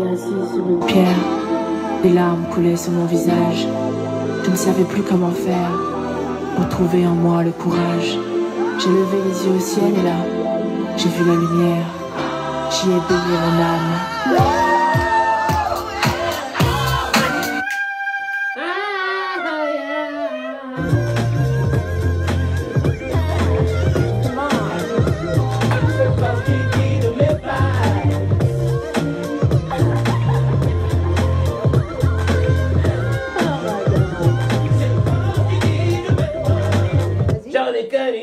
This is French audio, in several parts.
assise sur une pierre. Des larmes coulaient sur mon visage. Je ne savais plus comment faire pour trouver en moi le courage. J'ai levé les yeux au ciel et là, j'ai vu la lumière. J'y ai baigné mon âme.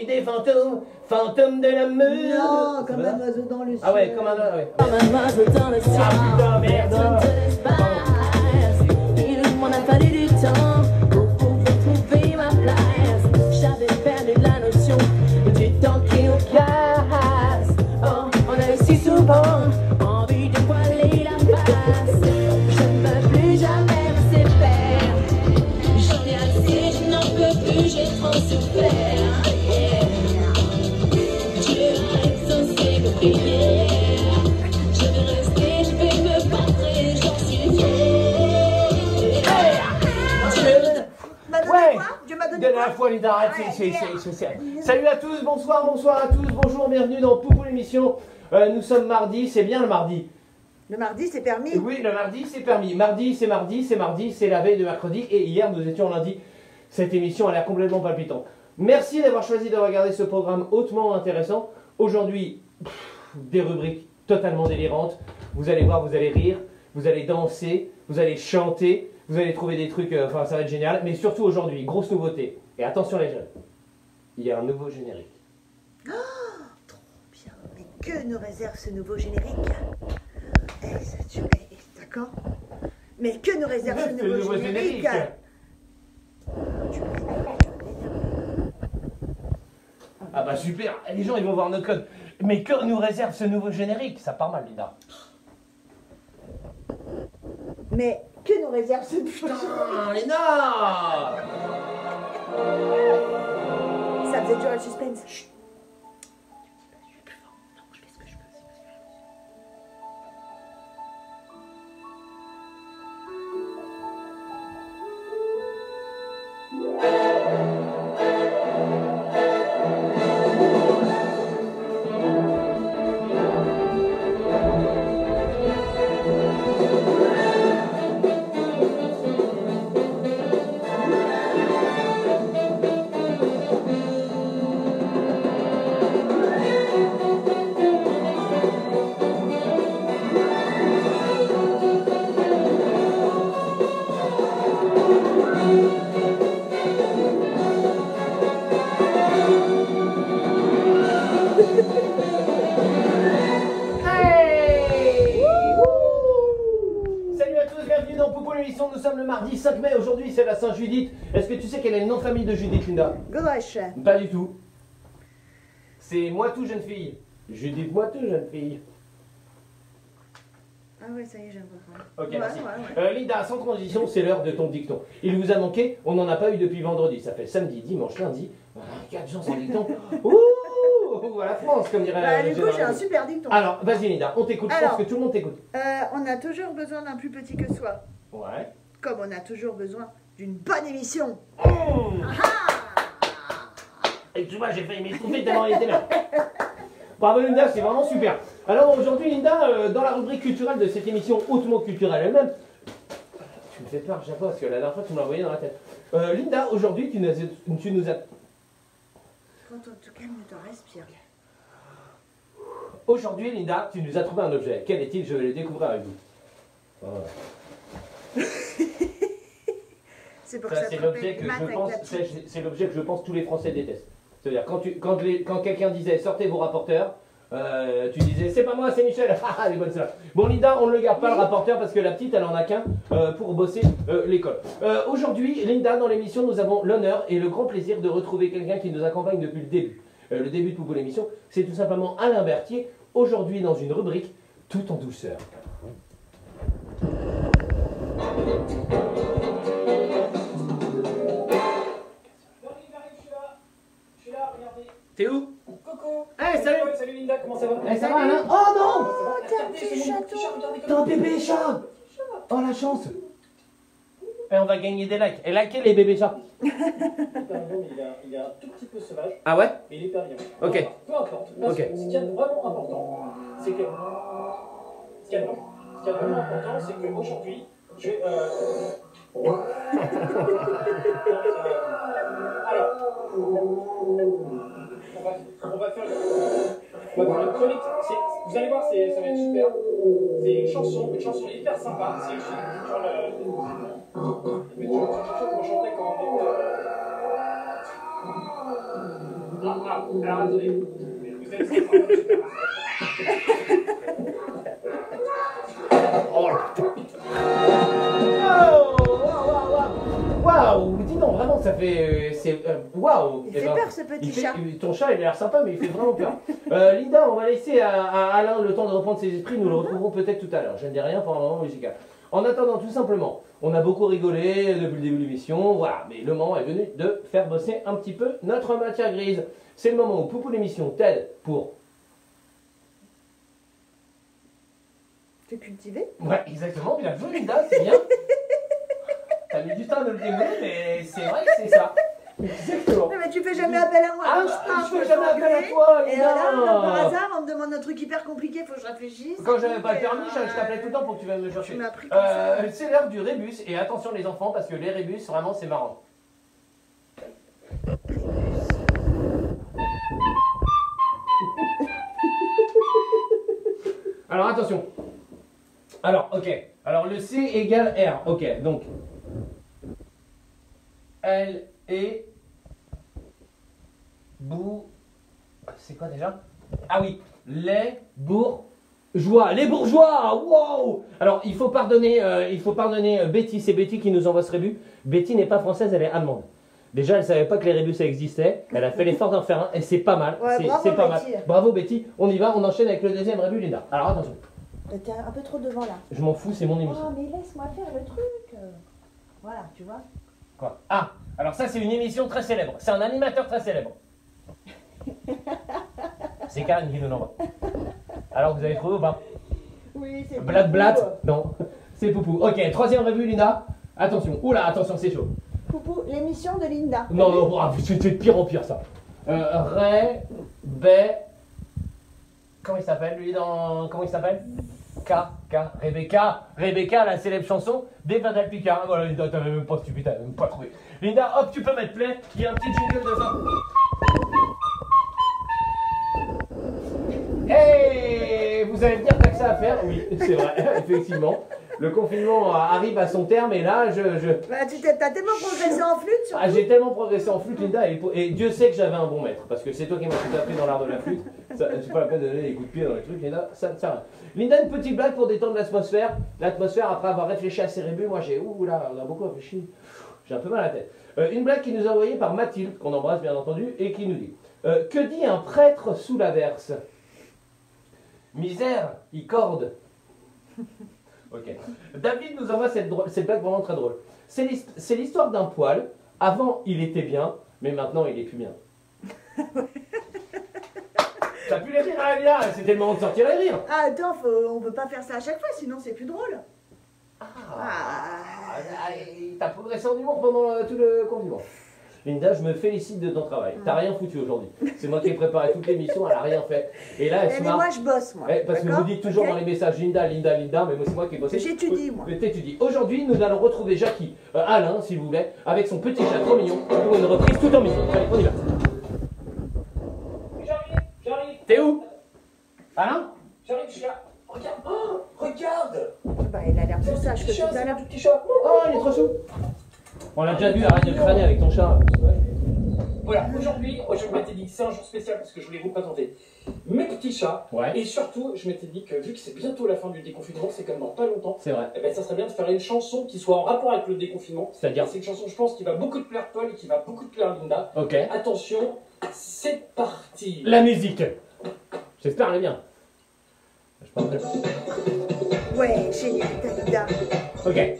Des fantômes, fantômes de l'amour. Non, comme un oiseau dans le ciel. Ah ouais, comme un oiseau, ouais. Comme un oiseau dans le ciel. Ah putain, merde. Il m'en a fallu du temps pour trouver ma place. J'avais perdu la notion du temps qui nous casse. Oh, on a si souvent envie de voiler la face. Je ne veux plus jamais me séparer. J'en ai assez, je n'en peux plus, j'ai trop souffert. Je vais rester, je vais me battre et j'en suis Ouais. Dieu m'a donné De la foi, Linda, arrête, Salut à tous, bonsoir à tous, bonjour, bienvenue dans Poupou l'émission. Nous sommes mardi, c'est bien le mardi. Le mardi, c'est permis. Oui, le mardi, c'est permis. Mardi, c'est la veille de mercredi. Et hier, nous étions lundi. Cette émission a l'air complètement palpitante. Merci d'avoir choisi de regarder ce programme hautement intéressant. Aujourd'hui, des rubriques totalement délirantes. Vous allez voir, vous allez rire, vous allez danser, vous allez chanter, vous allez trouver des trucs, enfin ça va être génial. Mais surtout aujourd'hui, grosse nouveauté. Et attention les jeunes, il y a un nouveau générique. Oh, trop bien. Mais que nous réserve ce nouveau générique? D'accord. Mais que nous réserve ce nouveau générique? Ah bah super, les gens ils vont voir notre code. Mais que nous réserve ce nouveau générique? Ça part mal, Linda. Mais que nous réserve ce nouveau générique? Putain, Linda! Ça faisait durer le suspense. Chut. Nous sommes le mardi 5 mai, aujourd'hui c'est la Saint-Judith. Est-ce que tu sais quel est le nom de famille de Judith, Linda? Gauche. Pas du tout. C'est moi tout jeune fille. Judith moi tout jeune fille. Ah ouais, ça y est, j'ai compris. Ok, Ouais, merci. ouais. Linda, sans transition, c'est l'heure de ton dicton. Il vous a manqué, on n'en a pas eu depuis vendredi. Ça fait samedi, dimanche, lundi. Voilà, 4 jours sans dicton. Ouh, à la France, comme dirait Du coup, j'ai un super dicton. Alors, vas-y Linda, on t'écoute, je pense que tout le monde t'écoute. On a toujours besoin d'un plus petit que soi. Ouais. Comme on a toujours besoin d'une bonne émission. Et tu vois, j'ai failli m'étouffer tellement il était là. Bravo Linda, c'est vraiment super. Alors aujourd'hui Linda, dans la rubrique culturelle de cette émission hautement culturelle elle-même, tu me fais peur, je sais pas, parce que la dernière fois tu m'as envoyé dans la tête. Linda, aujourd'hui tu nous as... Quand on te calme, tu respires. Aujourd'hui Linda, tu nous as trouvé un objet. Quel est-il? Je vais le découvrir avec vous. Voilà. C'est pour Ça, ça c'est l'objet que je pense, c'est l'objet que je pense tous les Français détestent. C'est-à-dire quand quelqu'un disait sortez vos rapporteurs, tu disais c'est pas moi, c'est Michel. Ah, les bonnes sœurs. Bon Linda, on ne le garde pas le rapporteur parce que la petite elle en a qu'un pour bosser l'école. Aujourd'hui Linda, dans l'émission nous avons l'honneur et le grand plaisir de retrouver quelqu'un qui nous accompagne depuis le début. Le début de Poupou l'émission, c'est tout simplement Alain Berthier. Aujourd'hui dans une rubrique tout en douceur. T'es où? Coucou. Hey, salut. Salut Linda, comment ça va? Hey, ça va Alain? Oh non! Oh, t'as vu? petit chaton. T'as un bébé chat. Oh la chance. Et on va gagner des likes. Et likez les bébés chats. Il est un tout petit peu sauvage, Ah ouais? mais il est pas bien. Ok. Peu importe. Parce Ok. que ce qui est vraiment important, c'est que. Ce qui est vraiment important, c'est qu'aujourd'hui, je vais. Alors. On va faire une chronique. Vous allez voir, ça va être super. C'est une chanson hyper sympa. C'est genre mais tu vois qu'on chantait quand on était. Alors attendez. Vous allez super. Oh waouh, dis donc, vraiment, ça fait. Waouh! Il fait peur ce petit chat. Ton chat, il a l'air sympa, mais il fait vraiment peur. Linda, on va laisser à Alain le temps de reprendre ses esprits. Nous le retrouverons peut-être tout à l'heure. Je ne dis rien pendant le moment musical. En attendant, tout simplement, on a beaucoup rigolé depuis le début de l'émission. Voilà, mais le moment est venu de faire bosser un petit peu notre matière grise. C'est le moment où Poupou l'émission t'aide pour. Te cultiver. Ouais, exactement. Bien joué, Linda, c'est bien. T'as mis du temps de le démouler, mais c'est vrai que c'est ça. Exactement. Non, mais tu fais jamais appel à moi. Ah, je fais jamais appel à toi, Et Linda. voilà, par hasard, on me demande un truc hyper compliqué, faut que je réfléchisse. Quand j'avais pas le permis, je t'appelais tout le temps pour que tu viennes me chercher. Tu m'as pris comme ça. C'est l'heure du rébus, et attention les enfants, parce que les rébus, vraiment, c'est marrant. Alors attention. Alors, ok. Alors le C égale R. Ok, donc. L et. C'est quoi déjà? Ah oui, les bourgeois. Les bourgeois. Wow. Alors il faut pardonner Betty. C'est Betty qui nous envoie ce rébus. Betty n'est pas française, elle est allemande. Déjà, elle savait pas que les rébus ça existait. Elle a fait l'effort d'en faire un et c'est pas mal. Ouais, bravo, c'est pas Betty. mal. Bravo Betty. On y va, on enchaîne avec le deuxième rébus, Linda. Alors attention. T'es un peu trop devant là. Je m'en fous, c'est mon émission. Oh, mais laisse-moi faire le truc. Voilà, tu vois. Quoi? Ah, alors ça c'est une émission très célèbre. C'est un animateur très célèbre. C'est Karen qui nous l'envoie. Alors vous avez trouvé ou pas? Oui, c'est Blat. Non, c'est Poupou. Ok, troisième rébut, Linda. Attention. Oula, attention, c'est chaud. Poupou, l'émission de Linda. Non, c'est de pire en pire ça. Comment il s'appelle lui dans. Comment il s'appelle? Rebecca, la célèbre chanson des Vadal Picard. Voilà, Linda, t'avais même pas stupide, t'avais même pas trouvé. Linda, hop, tu peux mettre play. Il y a un petit jingle de ça. Hey, vous allez me dire t'as que ça à faire? Oui, c'est vrai, effectivement. Le confinement arrive à son terme et là, Bah, t'as tellement progressé en flûte, surtout. Ah, j'ai tellement progressé en flûte, Linda, et Dieu sait que j'avais un bon maître, parce que c'est toi qui m'as tout appris dans l'art de la flûte. C'est pas la peine de donner des coups de pied dans les trucs, Linda, ça ne sert à rien. Linda, une petite blague pour détendre l'atmosphère. L'atmosphère, après avoir réfléchi à ces rébus, moi j'ai, ouh là, on a beaucoup réfléchi. J'ai un peu mal à la tête. Une blague qui nous est envoyée par Mathilde, qu'on embrasse bien entendu, et qui nous dit que dit un prêtre sous l'averse? Misère, il corde. Ok. David nous envoie cette blague vraiment très drôle. C'est l'histoire d'un poil. Avant, il était bien, mais maintenant, il est plus bien. T'as pu les rire, hein, Elia? C'était le moment de sortir les rires. Ah, attends, on peut pas faire ça à chaque fois, sinon c'est plus drôle. T'as progressé en humour pendant tout le confinement. Linda, je me félicite de ton travail. T'as rien foutu aujourd'hui. C'est moi qui ai préparé toute l'émission, elle a rien fait. Et là, elle se Mais marre. moi, je bosse, moi. Parce que vous dites toujours dans les messages Linda, mais moi, c'est moi qui ai bossé. J'étudie, moi. T'étudies. Aujourd'hui, nous allons retrouver Jackie, Alain, s'il vous plaît, avec son petit chat trop mignon, pour une reprise tout en mignon. Allez, on y va. J'arrive. T'es où? Alain? J'arrive, je suis là. Regarde. Oh, regarde. Bah, il a l'air plus sage que tout à l'heure. Tout petit chat. Oh, il est trop chou. On l'a déjà vu, arrête de crâner avec ton chat. Voilà, aujourd'hui, je m'étais dit que c'est un jour spécial parce que je voulais vous présenter mes petits chats. Ouais. Et surtout, je m'étais dit que vu que c'est bientôt la fin du déconfinement, c'est comme dans pas longtemps, C'est vrai. eh ben, ça serait bien de faire une chanson qui soit en rapport avec le déconfinement. C'est-à-dire? C'est une chanson, je pense, qui va beaucoup te plaire, Paul, et qui va beaucoup te plaire, Linda. Ok. Attention, c'est parti. La musique. J'espère elle est bien. Je pense que... Ouais, génial, t'as Linda. Ok.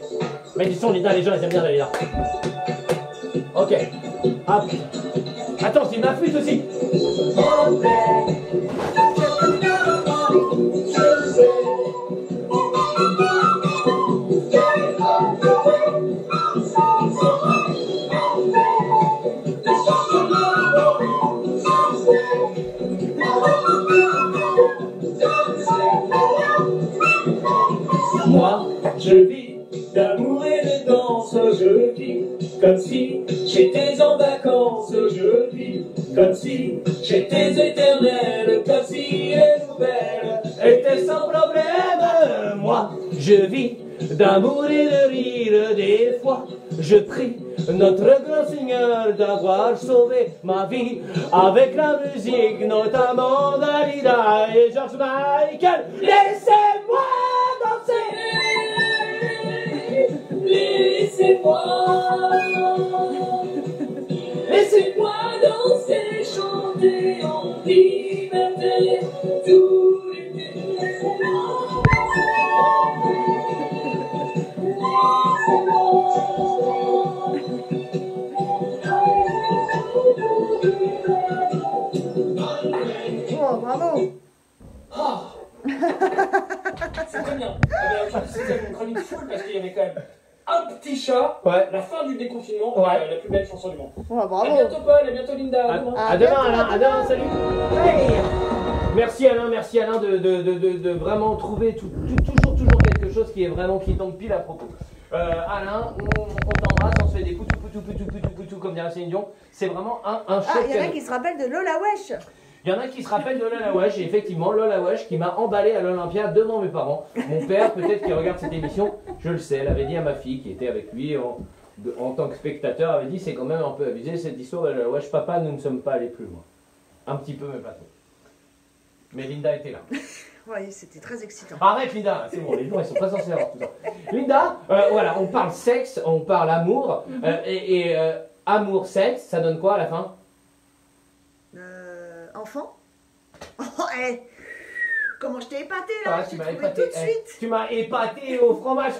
Mais du son, Linda, les gens ils aiment bien la Linda. Ok. Ah putain. Attends, c'est ma flûte aussi. d'amour et de danse, je vis comme si j'étais en vacances, je vis comme si j'étais éternel, comme si les nouvelles étaient sans problème. Moi, je vis d'amour et de rire, des fois je prie notre grand Seigneur d'avoir sauvé ma vie avec la musique, notamment Dalida et George Michael. Laissez-moi danser, laissez-moi, laissez-moi danser, chanter en liberté tout l'été. Oh, bravo. C'est très bien. C'était une chronique full parce qu'il y avait quand même un petit chat, Ouais. la fin du déconfinement, Ouais. la plus belle chanson du monde. Oh, À bravo. bientôt Paul, à bientôt Linda. À demain. À demain Alain, à demain, salut. Hey. Merci Alain de vraiment trouver toujours quelque chose qui est vraiment qui tombe pile à propos. Alain, on t'embrasse, on se fait des poutou comme dirait Céline Dion. C'est vraiment un Ah, chouette il y en a cadeau. qui se rappellent de Lola Wesh. Il y en a qui se rappellent de Lola Wesh, et effectivement Lola Wesh qui m'a emballé à l'Olympia devant mes parents. Mon père, peut-être qui regarde cette émission, je le sais, elle avait dit à ma fille qui était avec lui en tant que spectateur, avait dit c'est quand même un peu abusé cette histoire de Lola Wesh. Papa, nous ne sommes pas allés plus loin. Un petit peu, mais pas trop. Mais Linda était là. Oui, c'était très excitant. Arrête Linda, c'est bon, les gens ils sont pas censés avoir tout ça. Linda, voilà, on parle sexe, on parle amour, amour, sexe, ça donne quoi à la fin? Enfant. Oh, hey. Comment je t'ai épaté là? Ah, Je tu t'ai m'as trouvé épaté, tout de suite. tu m'as épaté au fromage.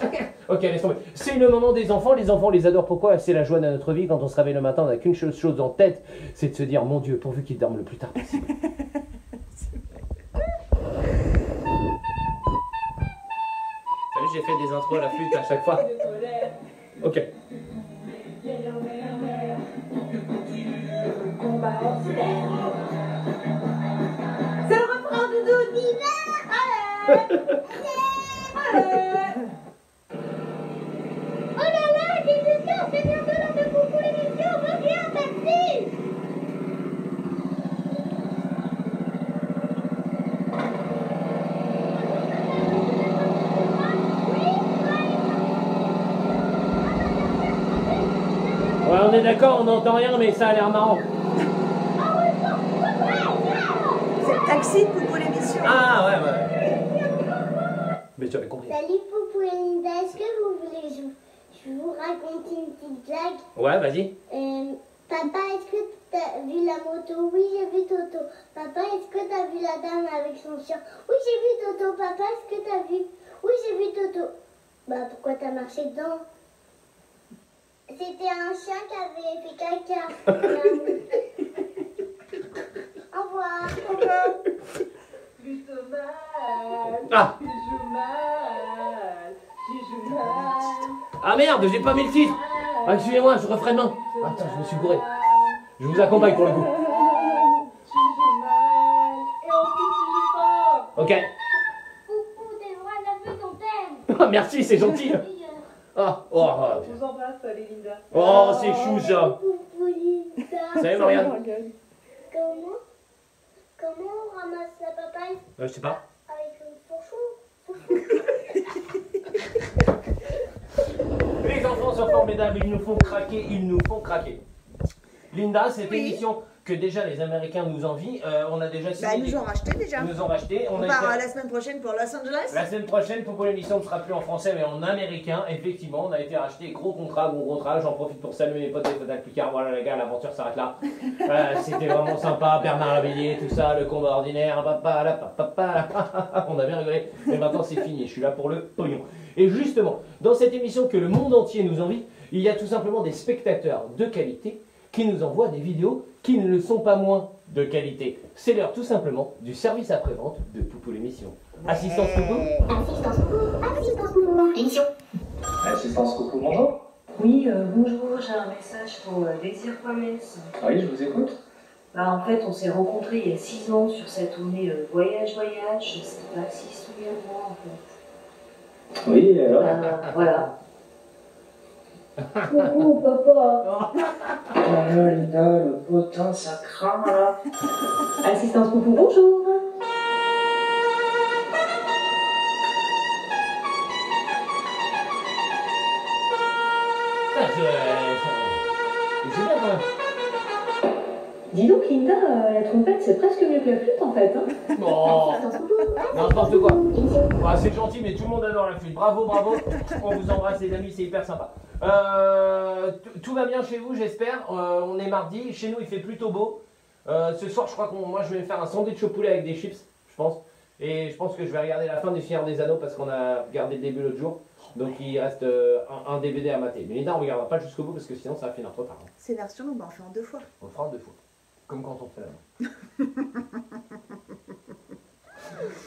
Ok, laisse tomber. C'est le moment des enfants, on les adore. Pourquoi? C'est la joie de notre vie. Quand on se réveille le matin, on n'a qu'une chose en tête, c'est de se dire, mon Dieu, pourvu qu'ils dorment le plus tard possible. Salut, j'ai fait des intros à la flûte à chaque fois. Ok. C'est le refrain de Doudou. Allez. Oh là là, qu'est-ce que c'est bientôt l'heure de coucou l'émission. Reviens, merci. Ouais, on est d'accord, on n'entend rien, mais ça a l'air marrant. C'est le taxi de Popo l'émission. Ah, ouais. Mais tu avais compris. Salut Popo et Linda, est-ce que vous voulez je vous raconte une petite blague? Ouais, vas-y. Papa, est-ce que t'as vu la moto? Oui, j'ai vu Toto. Papa, est-ce que t'as vu la dame avec son chien? Oui, j'ai vu Toto. Papa, est-ce que t'as vu? Oui, j'ai vu Toto. Bah, pourquoi t'as marché dedans? C'était un chien qui avait fait caca. Au revoir. Au revoir. Plutôt mal. Ah. Tu joues mal. Tu joues mal. Ah merde, j'ai pas mis le titre. Ah, excusez-moi, je referai demain. Attends, je me suis bourré. Je vous accompagne pour le coup. Tu joues mal. Et en plus, tu joues pas. Ok. Poupou, t'es le roi de la fête, on t'aime. Merci, c'est gentil. Ah, oh, Je vous embrasse, Paul et Linda. oh, c'est chou ça. Poupou, Linda. Salut Marianne. Comment on ramasse la papaye Je sais pas. avec une fourchon? Les enfants sont formidables, ils nous font craquer, Linda, cette Oui. émission que déjà les Américains nous envient, on a déjà signé. Bah, ils nous ont racheté déjà. Ils nous ont racheté. On a part été- la semaine prochaine pour Los Angeles. La semaine prochaine, pour l'émission ne sera plus en français mais en américain. Effectivement, on a été racheté. Gros contrat. J'en profite pour saluer mes potes des Kodak Picard. Voilà les gars, l'aventure s'arrête là. C'était vraiment sympa. Bernard Lavillier, tout ça, le combat ordinaire. On a bien rigolé. Mais maintenant c'est fini. Je suis là pour le pognon. Et justement, dans cette émission que le monde entier nous envie, il y a tout simplement des spectateurs de qualité qui nous envoient des vidéos qui ne le sont pas moins de qualité. C'est l'heure tout simplement du service après-vente de Poupou l'émission. Assistance Poupou. Assistance Poupou. Émission. Assistance coucou, bonjour. Oui, bonjour, j'ai un message pour Désir.mes. Oui, je vous écoute. Bah, en fait, on s'est rencontrés il y a 6 ans sur cette tournée Voyage. Je sais pas s'il se souvient de moi en fait. Oui, alors Voilà. Coucou, papa. Linda, le potin, ça craint là. Assistance Poupou, bonjour. C'est bien quand même. Dis donc, Linda, la trompette, c'est presque mieux que la flûte en fait. Hein. Oh, n'importe quoi. Ah, c'est gentil, mais tout le monde adore la flûte. Bravo, bravo. On vous embrasse, les amis, c'est hyper sympa. Tout va bien chez vous, j'espère. On est mardi. Chez nous, il fait plutôt beau. Ce soir, je crois que moi, je vais me faire un sandwich au poulet avec des chips, je pense. Et je pense que je vais regarder la fin des Seigneur des Anneaux parce qu'on a regardé le début l'autre jour. Donc il reste un DVD à mater. Mais Linda, on ne regardera pas jusqu'au bout parce que sinon ça va finir trop tard. Hein. C'est version longue, on le fait en 2 fois. On le fera en 2 fois. Comme quand on fait la main.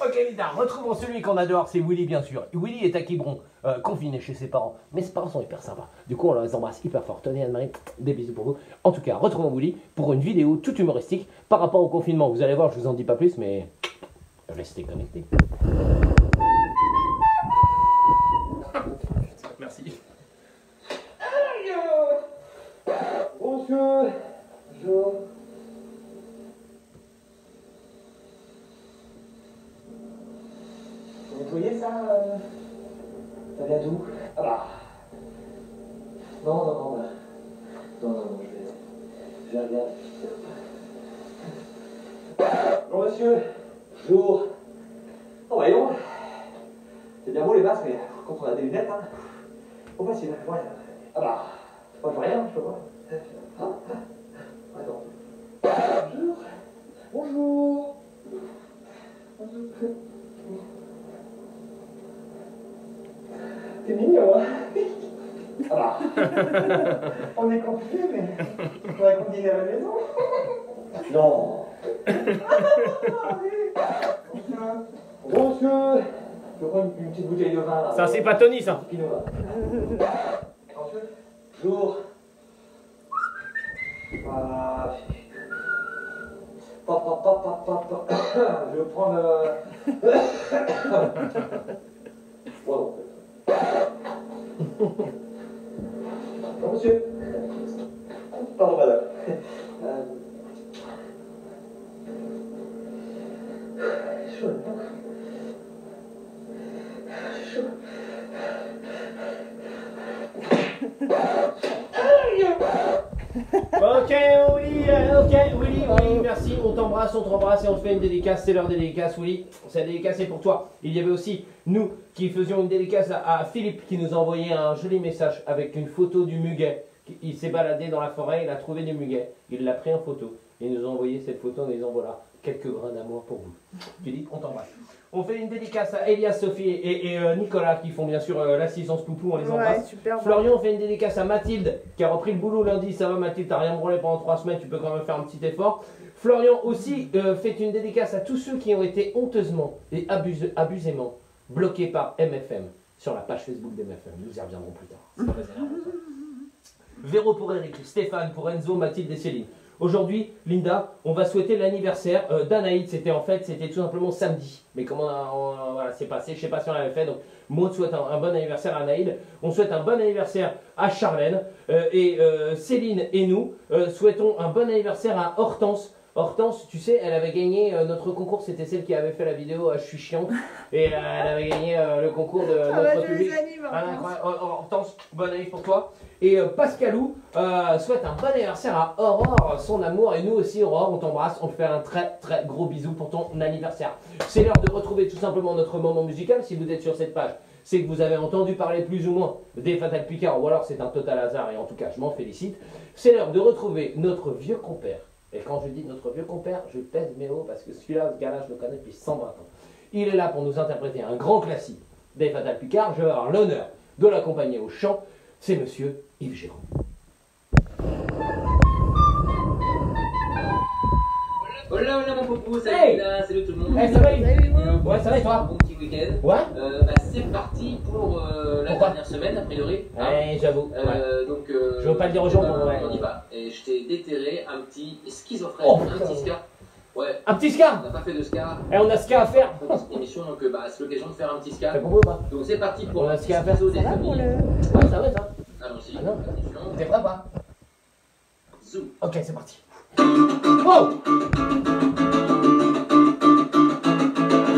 Ok Linda, retrouvons celui qu'on adore, c'est Willy bien sûr. Willy est à Quiberon, confiné chez ses parents. Mais ses parents sont hyper sympas. Du coup on les embrasse hyper fort. Tenez Anne-Marie, des bisous pour vous. En tout cas, retrouvons Willy pour une vidéo toute humoristique par rapport au confinement. Vous allez voir, je vous en dis pas plus, mais restez connectés. Merci. Bonjour. Bonjour. Vous nettoyez ça ça vient d'où? Ah bah. Non, je vais regarder. Bonjour monsieur. Bonjour. Oh voyons. C'est bien beau les masques, mais quand on a des lunettes, hein, trop facile. Voilà. Ah bah. Moi je vois rien, je peux voir. Attends. Bonjour. Bonjour. Bonjour. C'est mignon, hein? Ah bah. On est confinés, mais il faudrait qu'on dîne à la maison. Non. Bonjour. Je prends une petite bouteille de vin là. Ça c'est pas Tony ça. Pinot là. Bonjour. Voilà. Je vais prendre Bon, bon, monsieur. Pardon, madame. Chaud, chaud. Ok Willy, merci, on t'embrasse et on te fait une dédicace, c'est l'heure des dédicaces Willy, cette dédicace est pour toi. Il y avait aussi nous qui faisions une dédicace à Philippe qui nous a envoyé un joli message avec une photo du muguet. Il s'est baladé dans la forêt, il a trouvé du muguet, il l'a pris en photo et il nous a envoyé cette photo en disant voilà, quelques grains d'amour pour vous. Philippe, on t'embrasse. On fait une dédicace à Elias, Sophie et Nicolas qui font bien sûr l'assistance Poupou, on les embrasse. Super. Florian, on fait une dédicace à Mathilde qui a repris le boulot lundi. Ça va Mathilde, t'as rien branlé pendant 3 semaines, tu peux quand même faire un petit effort. Florian aussi fait une dédicace à tous ceux qui ont été honteusement et abusément bloqués par MFM sur la page Facebook d'MFM. Nous y reviendrons plus tard. C'est pas réservé. Véro pour Eric, Stéphane pour Enzo, Mathilde et Céline. Aujourd'hui, Linda, on va souhaiter l'anniversaire d'Anaïd. C'était tout simplement samedi. Mais comment voilà, c'est passé, je sais pas si on l'avait fait. Donc, Maud souhaite un bon anniversaire à Anaïd. On souhaite un bon anniversaire à Charlène. Céline et nous souhaitons un bon anniversaire à Hortense. Hortense, tu sais, elle avait gagné notre concours. C'était celle qui avait fait la vidéo Je suis chiante. Et elle avait gagné le concours de notre public. Hortense, bonne année pour toi. Et Pascalou souhaite un bon anniversaire à Aurore, son amour. Et nous aussi, Aurore, on t'embrasse. On te fait un très très gros bisou pour ton anniversaire. C'est l'heure de retrouver tout simplement notre moment musical. Si vous êtes sur cette page, c'est que vous avez entendu parler plus ou moins des Fatal Picard. Ou alors c'est un total hasard. Et en tout cas, je m'en félicite. C'est l'heure de retrouver notre vieux compère. Et quand je dis notre vieux compère, je pèse mes mots parce que celui-là, ce gars-là, je le connais depuis 120 ans. Il est là pour nous interpréter un grand classique des Fatal Picard. Je vais avoir l'honneur de l'accompagner au chant. C'est monsieur Yves Géraud. Hola mon poupou, salut Hey. là, salut tout le monde. Hey, ça va Yves? Bon, Ouais, ça va et toi? Bon petit week-end. Ouais. C'est parti pour la Pourquoi dernière semaine a priori. Hein. Ouais, j'avoue. Ouais. Donc, Je veux pas le dire aux gens pour ouais. On y va. Et je t'ai déterré un petit schizophrène, Oh, un petit ska. Ouais. Un petit ska. On n'a pas fait de ska. Et on a ska à faire. Pour cette émission, donc c'est l'occasion de faire un petit ska. T'as compris ou pas? Donc c'est parti pour On a un ce petit qu'il y a à faire. schizo des familles. Ouais, ça va ça. Allons-y. Ah non, t'es prêt ou pas? Zou. Ok, c'est parti. Wow!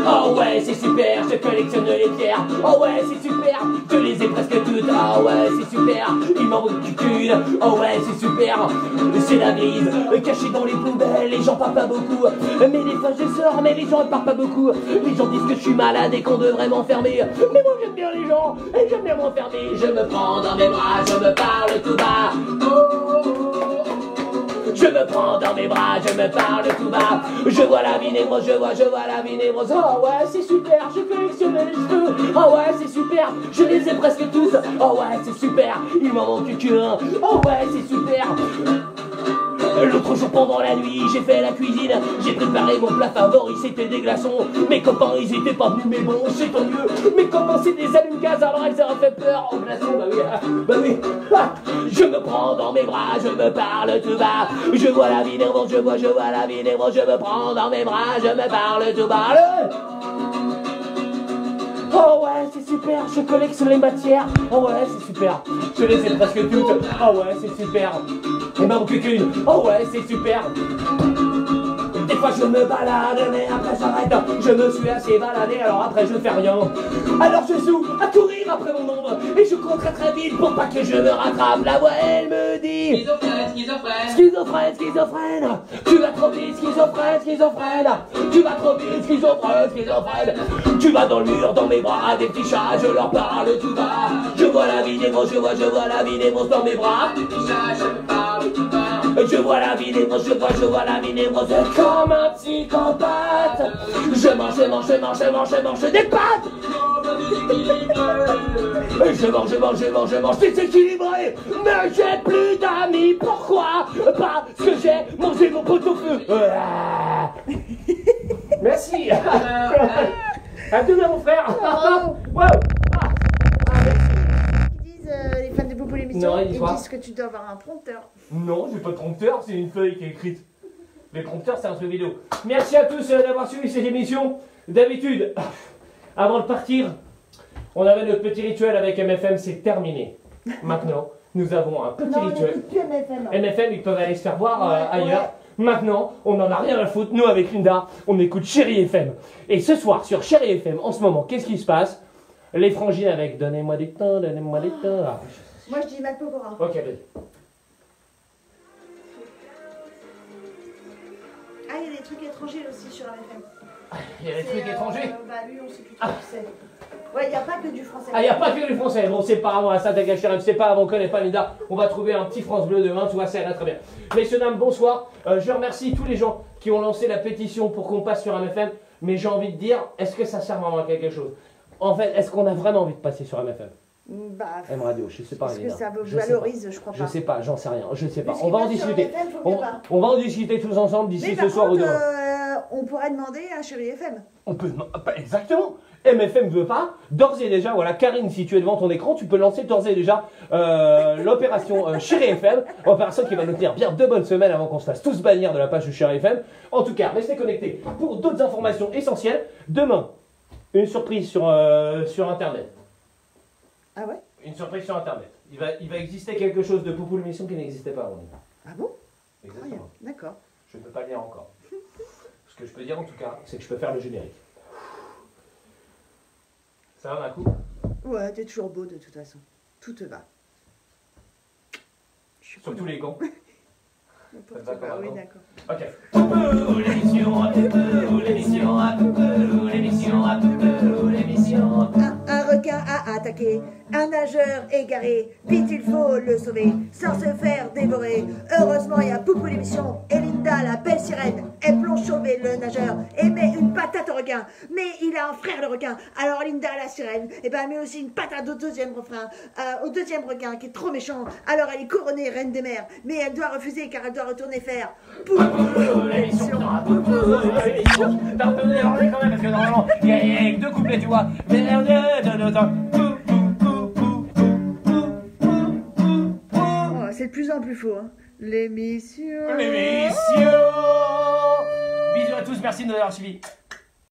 Oh ouais, c'est super, je collectionne les pierres. Oh ouais, c'est super, je les ai presque toutes. Oh ouais, c'est super, il m'en manque qu'une. Oh ouais, c'est super, c'est la grise, cachée dans les poubelles. Les gens parlent pas beaucoup, mais des fois je sors, mais les gens ne parlent pas beaucoup. Les gens disent que je suis malade et qu'on devrait m'enfermer. Mais moi j'aime bien les gens, et j'aime bien m'enfermer. Je me prends dans mes bras, je me parle tout bas. Je me prends dans mes bras, je me parle tout bas. Je vois la vie névrose, je vois la vie névrose. Oh ouais, c'est super, je collectionne les cheveux. Oh ouais, c'est super, je les ai presque tous. Oh ouais, c'est super, il m'en manque qu'un. Oh ouais, c'est super. L'autre jour pendant la nuit, j'ai fait la cuisine. J'ai préparé mon plat favori, c'était des glaçons. Mes copains, ils étaient pas venus, mais bon, c'est tant mieux. Mes copains, c'est des allumes-gaz, alors ils auraient fait peur. Oh, glaçons, bah oui. Ah, je me prends dans mes bras, je me parle tout bas. Je vois la vie névrose, je vois la vie névrose. Je me prends dans mes bras, je me parle tout bas. Oh ouais, c'est super, je collectionne les matières. Oh ouais, c'est super, je les ai presque toutes. Oh ouais, c'est super, il m'en manque qu'une. Oh ouais, c'est super. Des fois je me balade, mais après j'arrête. Je me suis assez baladé, alors après je fais rien. Alors je joue à courir après mon ombre, et je cours très vite pour pas que je me rattrape. La voix elle me dit schizophrène, schizophrène. Tu vas trop vite, schizophrène, schizophrène. Tu vas trop vite, schizophrène, schizophrène. Tu vas dans le mur, dans mes bras, des petits chats, je leur parle tout bas. Je vois la vie névrose, je vois la vie névrose dans mes bras. Je vois la vie névrose, je vois la vie névrose comme un psychopathe. Je mange des pâtes. Je mange déséquilibré. Mais j'ai plus d'amis, pourquoi? Parce que j'ai mangé mon pot-au-feu. Merci. À demain mon frère. Wow. Les fans de Bobo l'émission, Non, ils disent que tu dois avoir un prompteur. Non, j'ai pas de prompteur, c'est une feuille qui est écrite. Les prompteurs, c'est un truc vidéo. Merci à tous d'avoir suivi cette émission. D'habitude, avant de partir, on avait notre petit rituel avec MFM, c'est terminé. Maintenant, nous avons un petit rituel. Plus MFM. MFM, ils peuvent aller se faire voir ailleurs. Maintenant, on n'en a rien à foutre. Nous, avec Linda, on écoute Chérie FM. Et ce soir, sur Chérie FM, en ce moment, qu'est-ce qui se passe? Les frangines avec Donnez-moi du temps, donnez-moi du temps. Ah. Moi, je dis Mac Pokora. Ok, vas-y. Ah, il y a des trucs étrangers aussi sur MFM. Il y a des trucs étrangers? Bah, lui, on sait plus trop qui c'est. Ouais, il n'y a pas que du français. Ah, il n'y a pas que du français. Bon, c'est pas avant, ça t'agache, c'est pas avant, on connaît pas Linda. On va trouver un petit France Bleu demain, tu vois, ça ira très bien. Messieurs, dames, bonsoir. Je remercie tous les gens qui ont lancé la pétition pour qu'on passe sur MFM. Mais j'ai envie de dire, est-ce que ça sert vraiment à quelque chose? En fait, est-ce qu'on a vraiment envie de passer sur MFM? Bah, M Radio, je sais pas. est-ce que Linda. ça vous Je sais valorise, pas. je crois pas. Je sais pas, j'en sais rien, je sais pas. Mais On va en ce qui passe sur discuter. MFM, faut mieux pas. On va en discuter tous ensemble d'ici Mais ce par soir ou contre, demain. on pourrait demander à Chérie FM. On peut exactement. MFM veut pas. D'ores et déjà, voilà, Karine, si tu es devant ton écran, tu peux lancer d'ores et déjà l'opération Chérie FM, opération qui va nous tenir bien 2 bonnes semaines avant qu'on se fasse tous bannir de la page de Chérie FM. En tout cas, restez connectés pour d'autres informations essentielles. Demain, une surprise sur Internet. Ah ouais? Une surprise sur Internet. Il va exister quelque chose de Poupou l'émission qui n'existait pas avant. Ah bon? Exactement. D'accord. Je ne peux pas le dire encore. Ce que je peux dire en tout cas, c'est que je peux faire le générique. Ça va d'un coup? Ouais, t'es toujours beau de toute façon. Tout te va. Surtout les gants. N'importe quoi, oui, d'accord. Ok. Poupou l'émission, l'émission. Un requin a attaqué, un nageur égaré, vite il faut le sauver, sans se faire dévorer. Heureusement il y a Poupou l'émission, et Linda la belle sirène, elle plonge sauver le nageur, et met une patate au requin. Mais il a un frère le requin, alors Linda la sirène, et ben elle met aussi une patate au deuxième refrain, au deuxième requin qui est trop méchant. Alors elle est couronnée reine des mers, mais elle doit refuser car elle doit retourner faire Poupou l'émission. T'as entendu l'éranger quand même parce que normalement il y a que 2 couplets tu vois. Oh, c'est de plus en plus faux, hein. L'émission. L'émission. Bisous à tous, merci de nous avoir suivis.